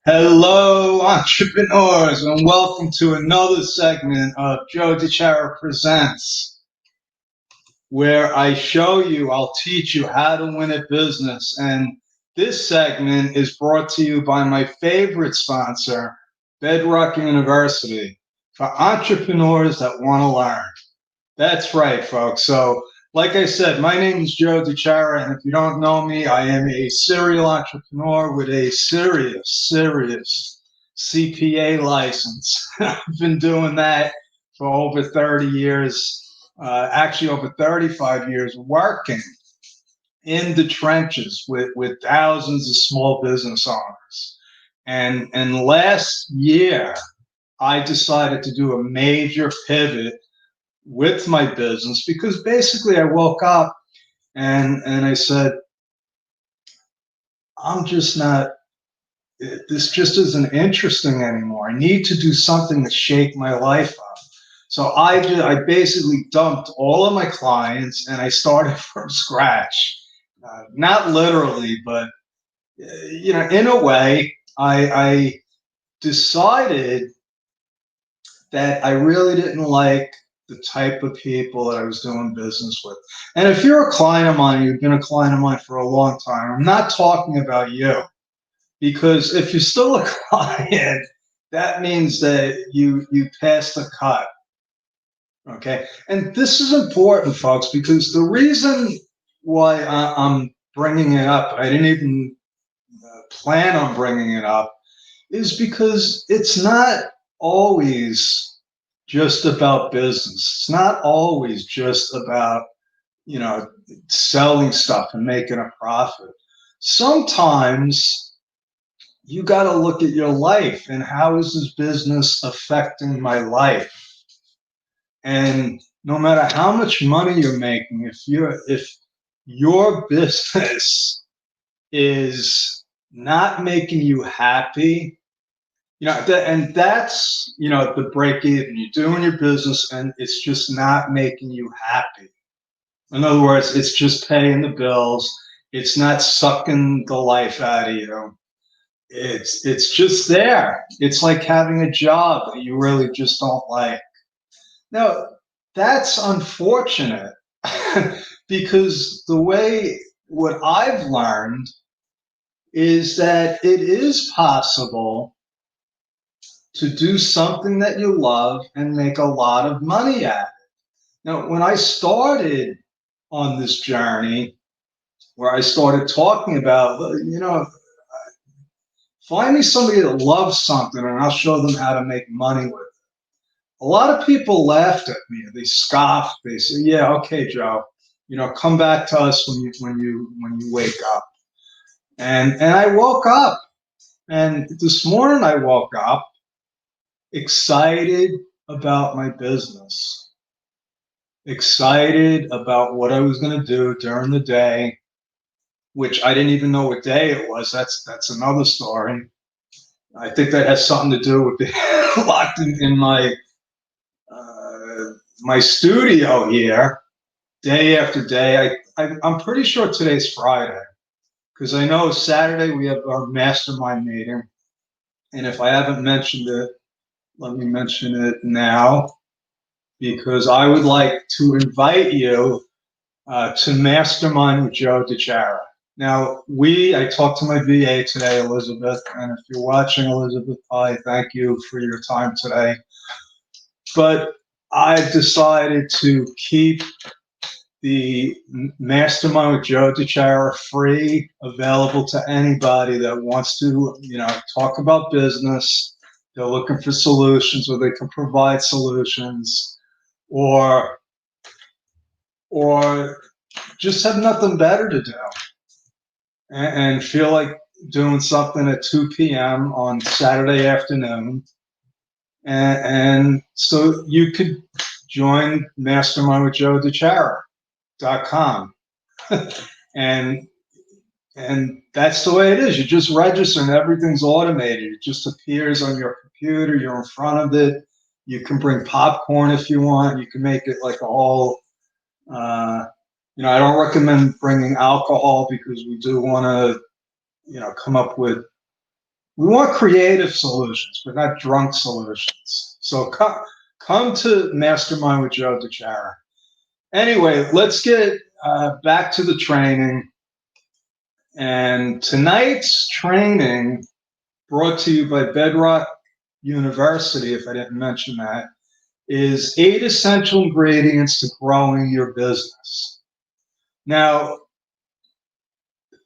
Hello, entrepreneurs, and welcome to another segment of Joe DiChara Presents, where I'll teach you how to win at business. And this segment is brought to you by my favorite sponsor, Bedrock University, for entrepreneurs that want to learn. That's right, folks. So, like I said, my name is Joe DiChara, and if you don't know me, I am a serial entrepreneur with a serious CPA license. I've been doing that for over 30 years, actually over 35 years, working in the trenches with thousands of small business owners. And last year, I decided to do a major pivot with my business because basically I woke up and I said, I'm just not, this just isn't interesting anymore. I need to do something to shake my life up. So I basically dumped all of my clients and I started from scratch. Not literally, but in a way, I decided that I really didn't like the type of people that I was doing business with. And if you're a client of mine, you've been a client of mine for a long time, I'm not talking about you. Because if you're still a client, that means that you passed the cut. Okay. And this is important, folks, because the reason why I'm bringing it up, I didn't even plan on bringing it up, is because it's not always just about business. It's not always just about, selling stuff and making a profit. Sometimes you got to look at your life and how is this business affecting my life? And no matter how much money you're making, if your business is not making you happy, and that's, the break even. You're doing your business and it's just not making you happy. In other words, it's just paying the bills. It's not sucking the life out of you. It's just there. It's like having a job that you really just don't like. Now, that's unfortunate because the way what I've learned is that it is possible to do something that you love and make a lot of money at it. Now, when I started on this journey, where I started talking about, find me somebody that loves something and I'll show them how to make money with it. A lot of people laughed at me. They scoffed. They said, "Yeah, okay, Joe, come back to us when you wake up." And I woke up, and this morning I woke up excited about my business, excited about what I was going to do during the day, which I didn't even know what day it was. That's another story. I think that has something to do with being locked in my studio here day after day. I'm pretty sure today's Friday because I know Saturday we have our mastermind meeting. And if I haven't mentioned it, let me mention it now because I would like to invite you to Mastermind with Joe DiChara. Now, I talked to my VA today, Elizabeth, and if you're watching, Elizabeth, I thank you for your time today. But I've decided to keep the Mastermind with Joe DiChara free, available to anybody that wants to, talk about business. They're looking for solutions, or they can provide solutions, or just have nothing better to do and feel like doing something at 2 p.m. on Saturday afternoon. And so you could join Mastermind with Joe DiChara.com. and that's the way it is. You just register and everything's automated. It just appears on your computer. You're in front of it. You can bring popcorn if you want. You can make it like a whole, I don't recommend bringing alcohol because we do want to, come up with We want creative solutions, but not drunk solutions. So come to Mastermind with Joe DeChara. Anyway, let's get back to the training. And tonight's training, brought to you by Bedrock University, if I didn't mention that, is 8 essential ingredients to growing your business. Now,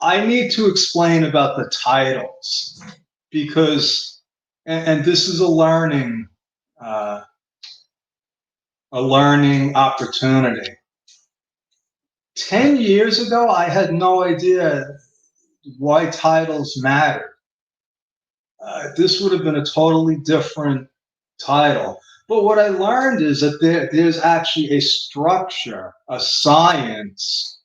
I need to explain about the titles because, and this is uh, a learning opportunity. 10 years ago, I had no idea why titles mattered. This would have been a totally different title. But what I learned is that there's actually a structure, a science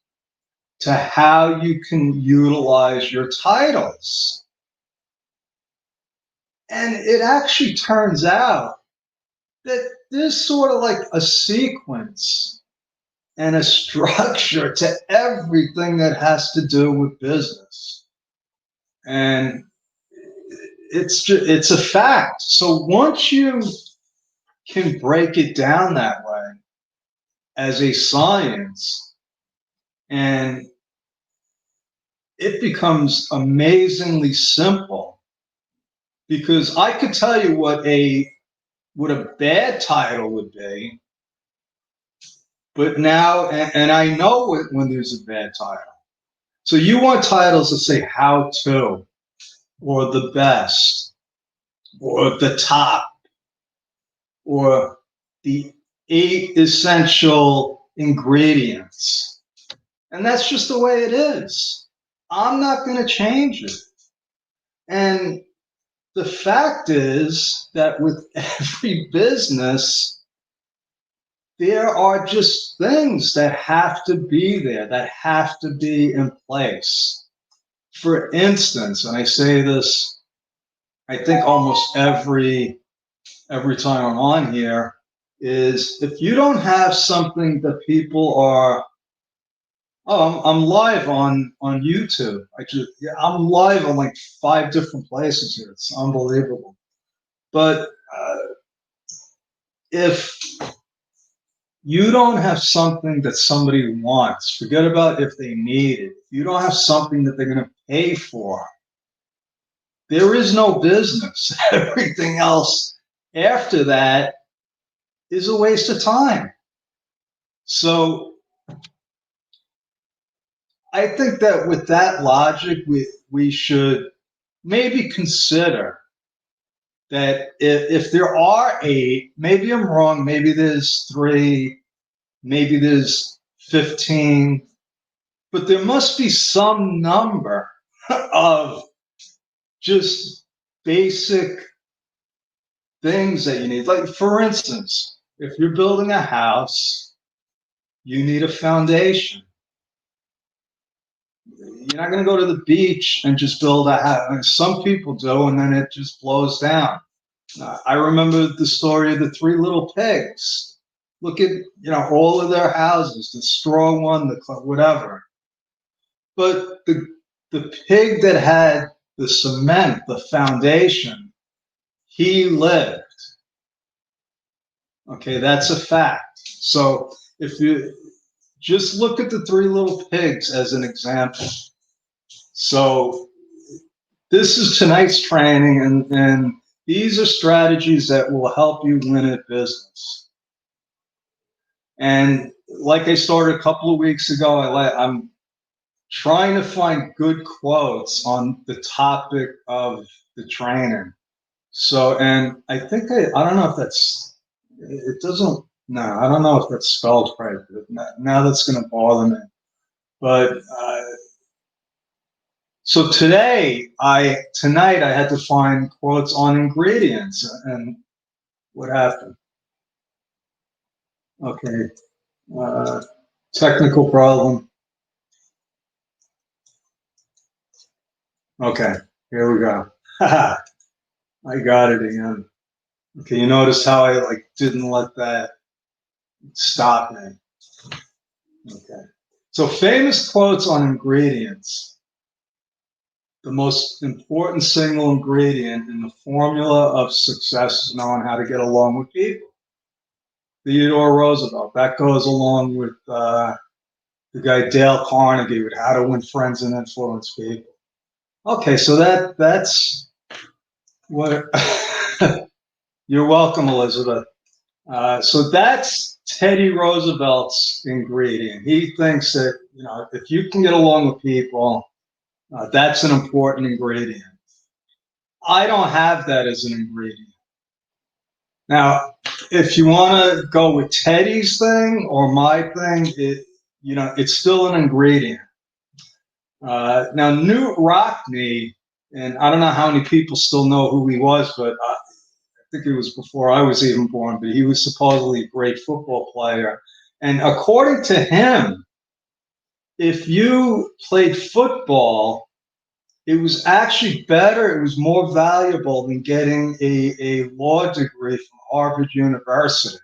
to how you can utilize your titles. And it actually turns out that there's sort of like a sequence and a structure to everything that has to do with business. And it's a fact. So once you can break it down that way as a science, and it becomes amazingly simple, because I could tell you what a bad title would be, but now, and I know when there's a bad title. So you want titles that say how to, or the best, or the top, or the 8 essential ingredients. And that's just the way it is. I'm not going to change it. And the fact is that with every business, there are just things that have to be there, that have to be in place. For instance, and I say this, I think almost every time I'm on here, is if you don't have something that people are, oh, I'm live on YouTube. I'm live on like 5 different places here. It's unbelievable. But if you don't have something that somebody wants, forget about if they need it. If you don't have something that they're going to pay for, there is no business. Everything else after that is a waste of time. So I think that with that logic, we should maybe consider that if there are 8, maybe I'm wrong, maybe there's 3, maybe there's 15, but there must be some number of just basic things that you need. Like, for instance, if you're building a house, you need a foundation. You're not going to go to the beach and just build a house. I mean, some people do, and then it just blows down. I remember the story of the 3 little pigs. Look at, all of their houses, the straw one, the whatever. But the pig that had the cement, the foundation, he lived. Okay, that's a fact. So if you just look at the 3 little pigs as an example. So this is tonight's training, and these are strategies that will help you win at business. And like I started a couple of weeks ago, I'm trying to find good quotes on the topic of the training. So, and I think I don't know if that's, it doesn't, no, I don't know if that's spelled right. Now that's going to bother me. But so tonight I had to find quotes on ingredients, and what happened? Okay, technical problem. Okay, here we go. I got it again. Okay, you notice how I didn't let that stop me. Okay, so famous quotes on ingredients. the most important single ingredient in the formula of success is knowing how to get along with people. Theodore Roosevelt. That goes along with the guy Dale Carnegie with How to Win Friends and Influence People. Okay, so that's what. You're welcome, Elizabeth. So that's Teddy Roosevelt's ingredient. He thinks that, you know, if you can get along with people, that's an important ingredient. I don't have that as an ingredient. Now, if you want to go with Teddy's thing or my thing, you know, it's still an ingredient. Now, Newt Rockne, and I don't know how many people still know who he was, but I think it was before I was even born, but he was supposedly a great football player. And according to him, if you played football, it was actually better, it was more valuable than getting a law degree from Harvard University.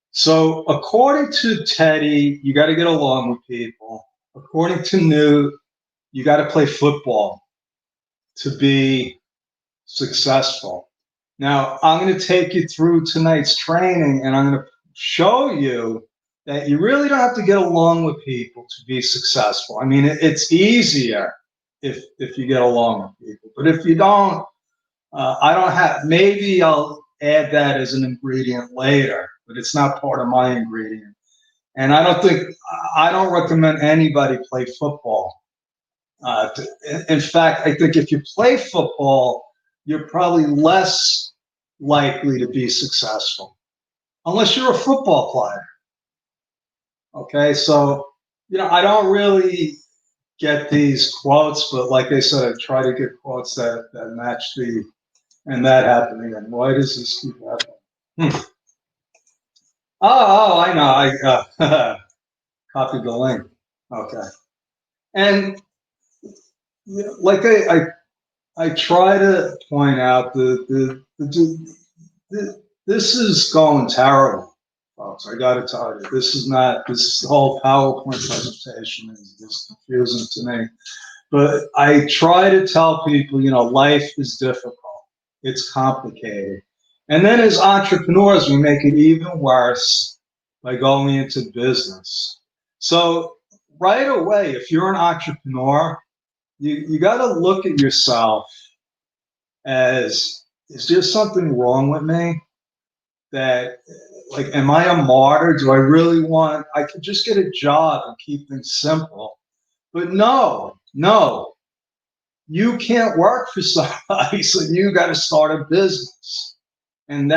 So according to Teddy, you got to get along with people. According to Newt, you got to play football to be successful. Now, I'm going to take you through tonight's training, and I'm going to show you that you really don't have to get along with people to be successful. I mean, it's easier if you get along with people. But if you don't, I don't have, maybe I'll add that as an ingredient later, but it's not part of my ingredient. And I don't recommend anybody play football. In fact, I think if you play football, you're probably less likely to be successful, unless you're a football player. Okay, so, you know, I don't really get these quotes, but like I said, I try to get quotes that match the, and that happened again. Why does this keep happening? I know. I copied the link. Okay. And you know, like I try to point out this is going terrible, folks. I got to tell you, this is not, this whole PowerPoint presentation is just confusing to me. But I try to tell people, you know, life is difficult. It's complicated. And then as entrepreneurs, we make it even worse by going into business. So right away, if you're an entrepreneur, you got to look at yourself as, is there something wrong with me? That, like, am I a martyr? Do I really want, I could just get a job and keep things simple. But no, you can't work for somebody, so you got to start a business. And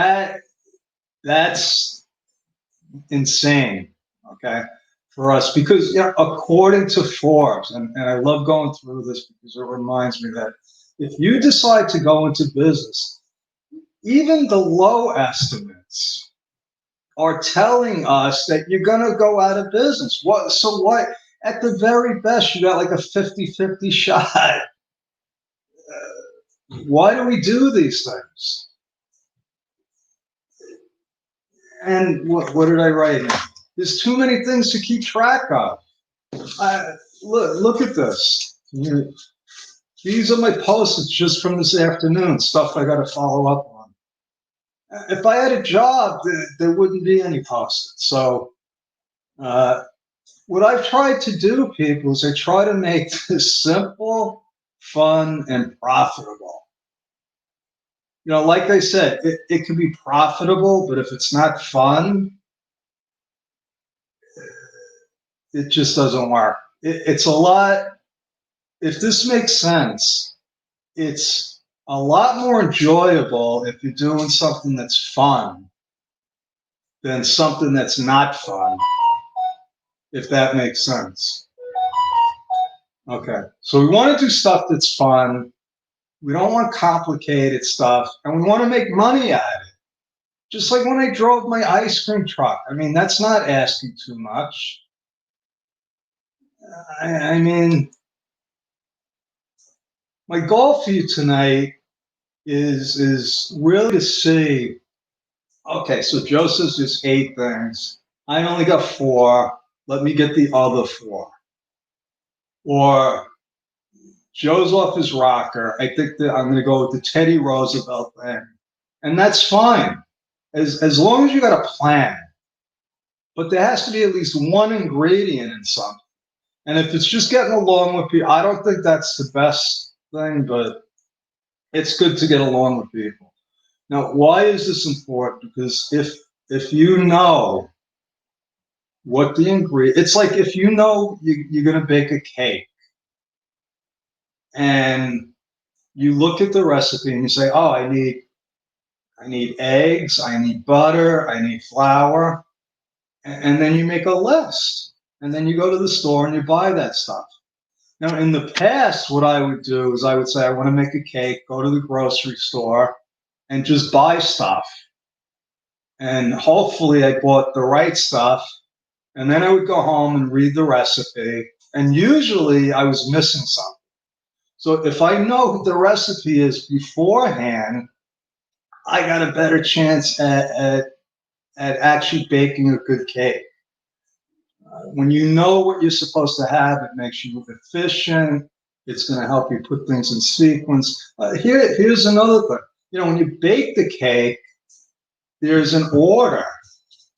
that's insane, okay, for us, because, you know, according to Forbes, and I love going through this because it reminds me that if you decide to go into business, even the low estimates are telling us that you're going to go out of business. What, at the very best, you got like a 50-50 shot. Why do we do these things? And what did I write? There's too many things to keep track of. Look at this. These are my posts just from this afternoon, stuff I got to follow up on. If I had a job, there wouldn't be any posts. So what I've tried to do, people, is I try to make this simple, fun, and profitable. You know, like I said, it can be profitable, but if it's not fun, it just doesn't work. It's a lot, if this makes sense, it's a lot more enjoyable if you're doing something that's fun than something that's not fun, if that makes sense. Okay, so we want to do stuff that's fun. We don't want complicated stuff, and we want to make money at it. Just like when I drove my ice cream truck. I mean, that's not asking too much. I mean, my goal for you tonight is really to see, okay, so Joe says there's 8 things. I only got 4. Let me get the other 4. Or Joe's off his rocker. I think that I'm going to go with the Teddy Roosevelt thing. And that's fine. As long as you got a plan. But there has to be at least one ingredient in something. And if it's just getting along with people, I don't think that's the best thing, but it's good to get along with people. Now, why is this important? Because if you know what the ingredient, it's like if you know you're going to bake a cake and you look at the recipe and you say, oh, I need eggs, I need butter, I need flour, and then you make a list. And then you go to the store and you buy that stuff. Now, in the past, what I would do is I would say, I want to make a cake, go to the grocery store and just buy stuff. And hopefully I bought the right stuff. And then I would go home and read the recipe. And usually I was missing something. So if I know what the recipe is beforehand, I got a better chance at actually baking a good cake. When you know what you're supposed to have, it makes you efficient. It's going to help you put things in sequence. Here's another thing. When you bake the cake, there's an order.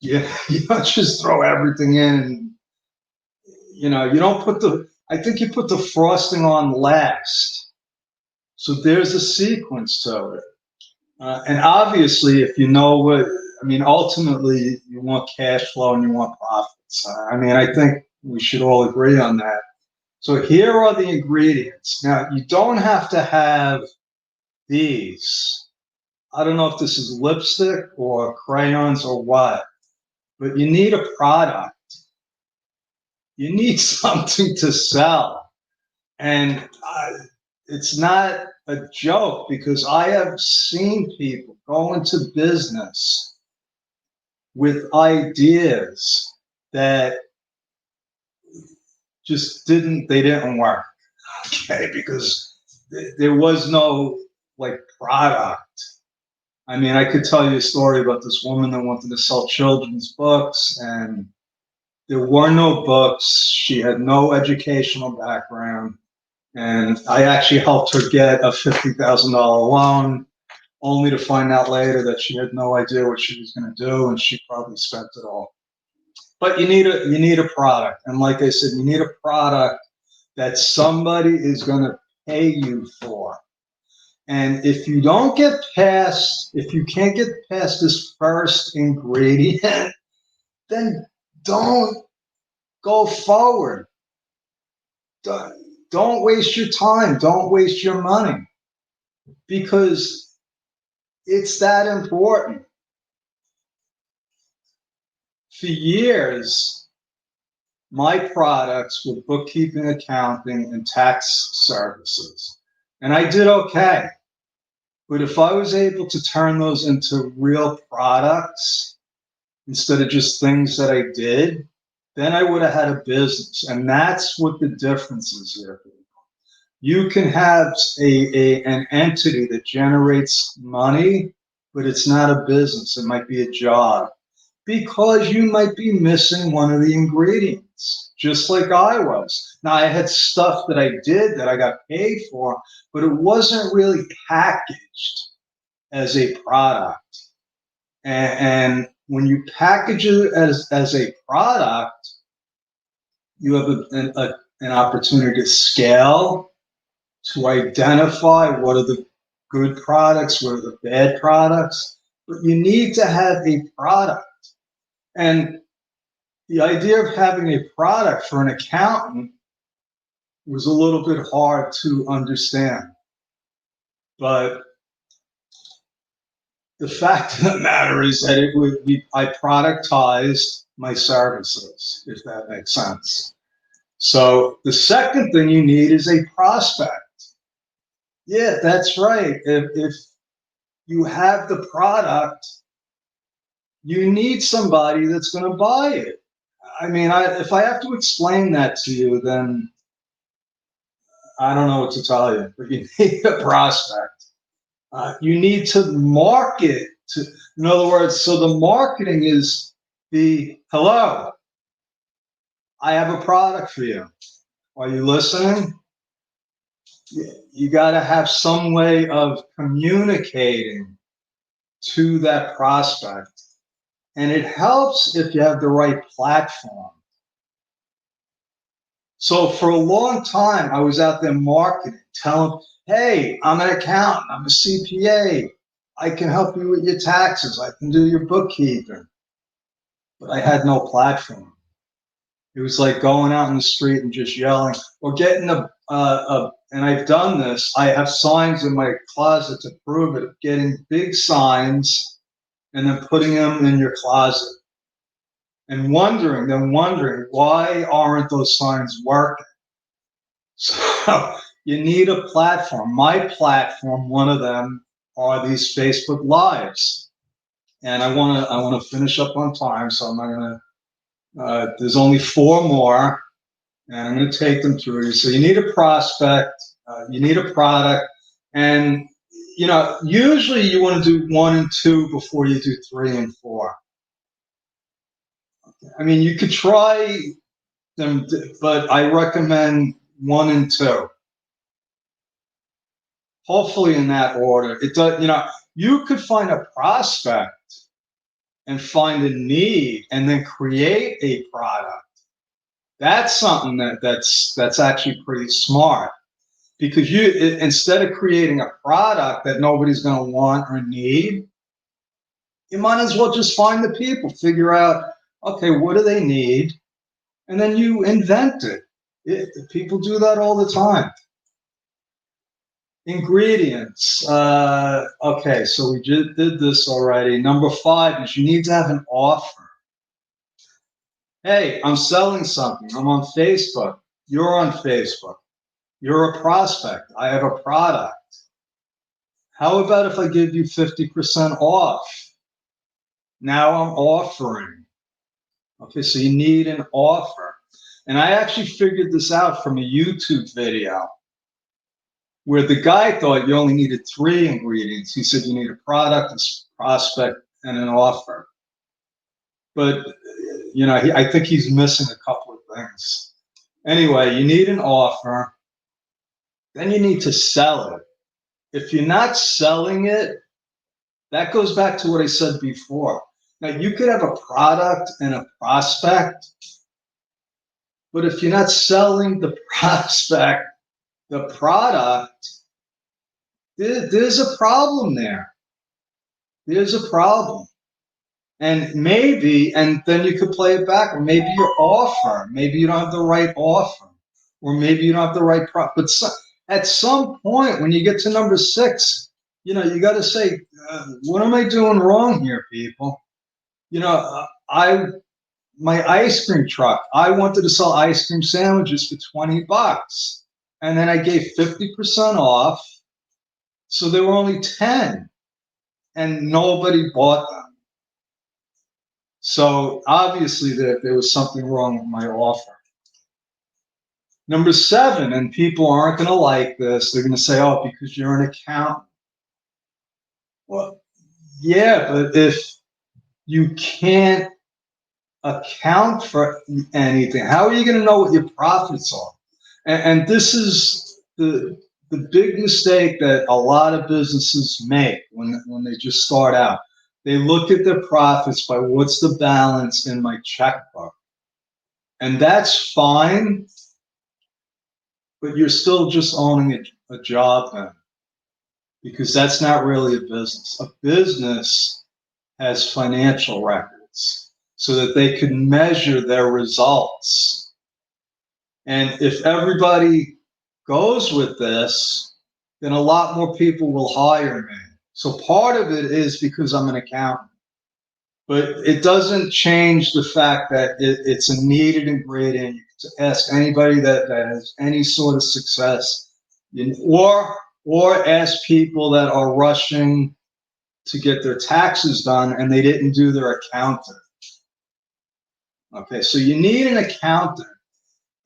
You don't just throw everything in and, you don't put I think you put the frosting on last. So there's a sequence to it. And obviously, if you know ultimately you want cash flow and you want profits. I think we should all agree on that. So here are the ingredients. Now, you don't have to have these. I don't know if this is lipstick or crayons or what, but you need a product. You need something to sell. And it's not a joke, because I have seen people go into business with ideas that just didn't work. Okay, because there was no product. I could tell you a story about this woman that wanted to sell children's books, and there were no books. She had no educational background. And I actually helped her get a $50,000 loan, only to find out later that she had no idea what she was going to do, and she probably spent it all. But you need a product. And like I said, you need a product that somebody is going to pay you for. And if you can't get past this first ingredient, then don't go forward. Don't waste your time. Don't waste your money, because it's that important. For years, my products were bookkeeping, accounting, and tax services. And I did okay. But if I was able to turn those into real products instead of just things that I did, then I would have had a business. And that's what the difference is here. You can have an entity that generates money, but it's not a business. It might be a job, because you might be missing one of the ingredients, just like I was. Now, I had stuff that I did that I got paid for, but it wasn't really packaged as a product. And when you package it as a product, you have an opportunity to scale, to identify what are the good products, what are the bad products. But you need to have a product. And the idea of having a product for an accountant was a little bit hard to understand. But the fact of the matter is that I productized my services, if that makes sense. So the second thing you need is a prospect. Yeah, that's right. If you have the product, you need somebody that's going to buy it. If I have to explain that to you, then I don't know what to tell you. But you need a prospect. You need to market. In other words, so the marketing is hello, I have a product for you. Are you listening? You got to have some way of communicating to that prospect. And it helps if you have the right platform. So for a long time, I was out there marketing, telling, hey, I'm an accountant, I'm a CPA, I can help you with your taxes, I can do your bookkeeping. But I had no platform. It was like going out in the street and just yelling, or getting and I've done this, I have signs in my closet to prove it, getting big signs and then putting them in your closet. And wondering why aren't those signs working? So you need a platform. My platform, one of them, are these Facebook Lives. And I want to finish up on time, so I'm not gonna. There's only 4 more, and I'm going to take them through. So you need a prospect, you need a product, and usually you want to do 1 and 2 before you do 3 and 4. I mean, you could try them, but I recommend 1 and 2. Hopefully in that order. It does. You could find a prospect and find a need, and then create a product. That's something that's actually pretty smart. Because instead of creating a product that nobody's going to want or need, you might as well just find the people, figure out, okay, what do they need, and then you invent it. People do that all the time. Ingredients. Okay, so we just did this already. Number 5 is you need to have an offer. Hey, I'm selling something. I'm on Facebook. You're on Facebook. You're a prospect. I have a product. How about if I give you 50% off? Now I'm offering. Okay, so you need an offer. And I actually figured this out from a YouTube video where the guy thought you only needed 3 ingredients. He said you need a product, a prospect, and an offer. But, I think he's missing a couple of things. Anyway, you need an offer. Then you need to sell it. If you're not selling it, that goes back to what I said before. Now, you could have a product and a prospect, but if you're not selling the prospect, the product, there's a problem there. There's a problem. And then you could play it back, or maybe your offer, maybe you don't have the right offer, or maybe you don't have the right product. But at some point, when you get to number 6, you got to say, what am I doing wrong here, people? My ice cream truck, I wanted to sell ice cream sandwiches for $20. And then I gave 50% off. So there were only 10 and nobody bought them. So obviously there was something wrong with my offer. Number 7, and people aren't going to like this. They're going to say, oh, because you're an accountant. Well, yeah, but if you can't account for anything, how are you going to know what your profits are? And this is the big mistake that a lot of businesses make when they just start out. They look at their profits by what's the balance in my checkbook. And that's fine, but you're still just owning a job then, because that's not really a business. A business has financial records so that they can measure their results. And if everybody goes with this, then a lot more people will hire me. So part of it is because I'm an accountant. But it doesn't change the fact that it's a needed ingredient. You can ask anybody that has any sort of success, or ask people that are rushing to get their taxes done and they didn't do their accounting. Okay, so you need an accountant.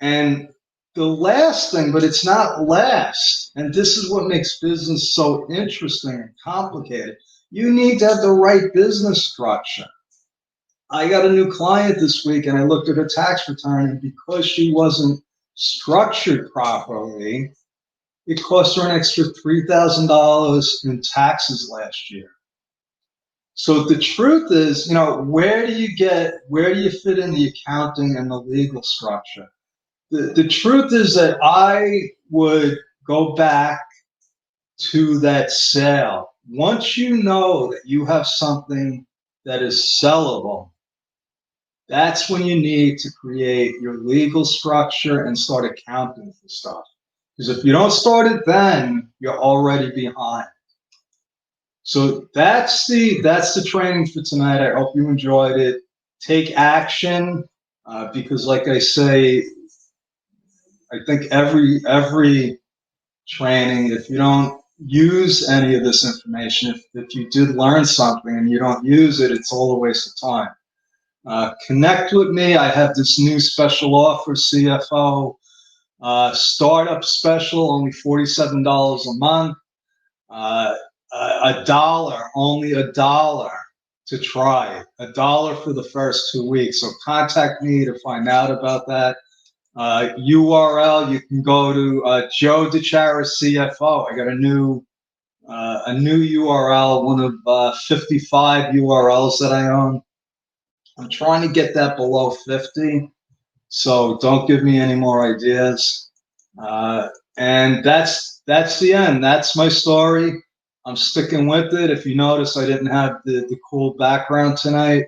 And the last thing, but it's not last, and this is what makes business so interesting and complicated, you need to have the right business structure. I got a new client this week and I looked at her tax return, and because she wasn't structured properly, it cost her an extra $3,000 in taxes last year. So the truth is, you know, where do you fit in the accounting and the legal structure? The truth is that I would go back to that sale. Once you know that you have something that is sellable, that's when you need to create your legal structure and start accounting for stuff. Because if you don't start it then, you're already behind. So that's the training for tonight. I hope you enjoyed it. Take action, because like I say, I think every training, if you don't use any of this information, if you did learn something and you don't use it, it's all a waste of time. Connect with me. I have this new special offer, CFO startup special, only $47 a month. Only a dollar to try. $1 for the first 2 weeks. So contact me to find out about that. URL, you can go to Joe DiChiara CFO. I got a new URL, one of 55 URLs that I own. I'm trying to get that below 50, so don't give me any more ideas. And that's the end. That's my story. I'm sticking with it. If you notice, I didn't have the cool background tonight.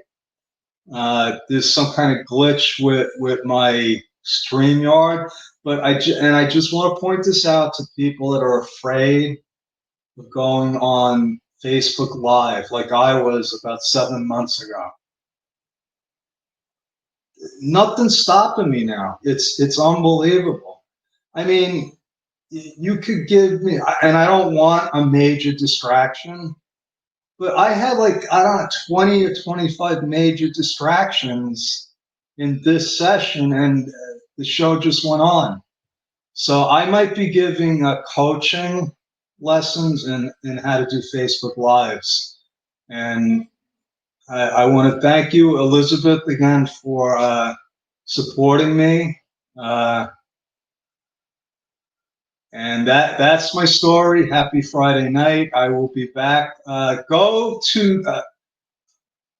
There's some kind of glitch with my StreamYard, but I just want to point this out to people that are afraid of going on Facebook Live, like I was about 7 months ago. Nothing's stopping me now. It's unbelievable. I mean, you could give me, and I don't want a major distraction, but I had like, I don't know, 20 or 25 major distractions in this session, and the show just went on. So I might be giving coaching lessons in how to do Facebook Lives. And I want to thank you, Elizabeth, again for supporting me. And that's my story. Happy Friday night. I will be back. Go to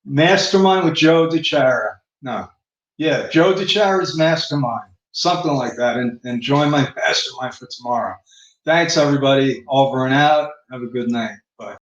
Mastermind with Joe DiChiara. No. Yeah, Joe DiChiara's Mastermind. Something like that. And join my mastermind for tomorrow. Thanks, everybody. Over and out. Have a good night. Bye.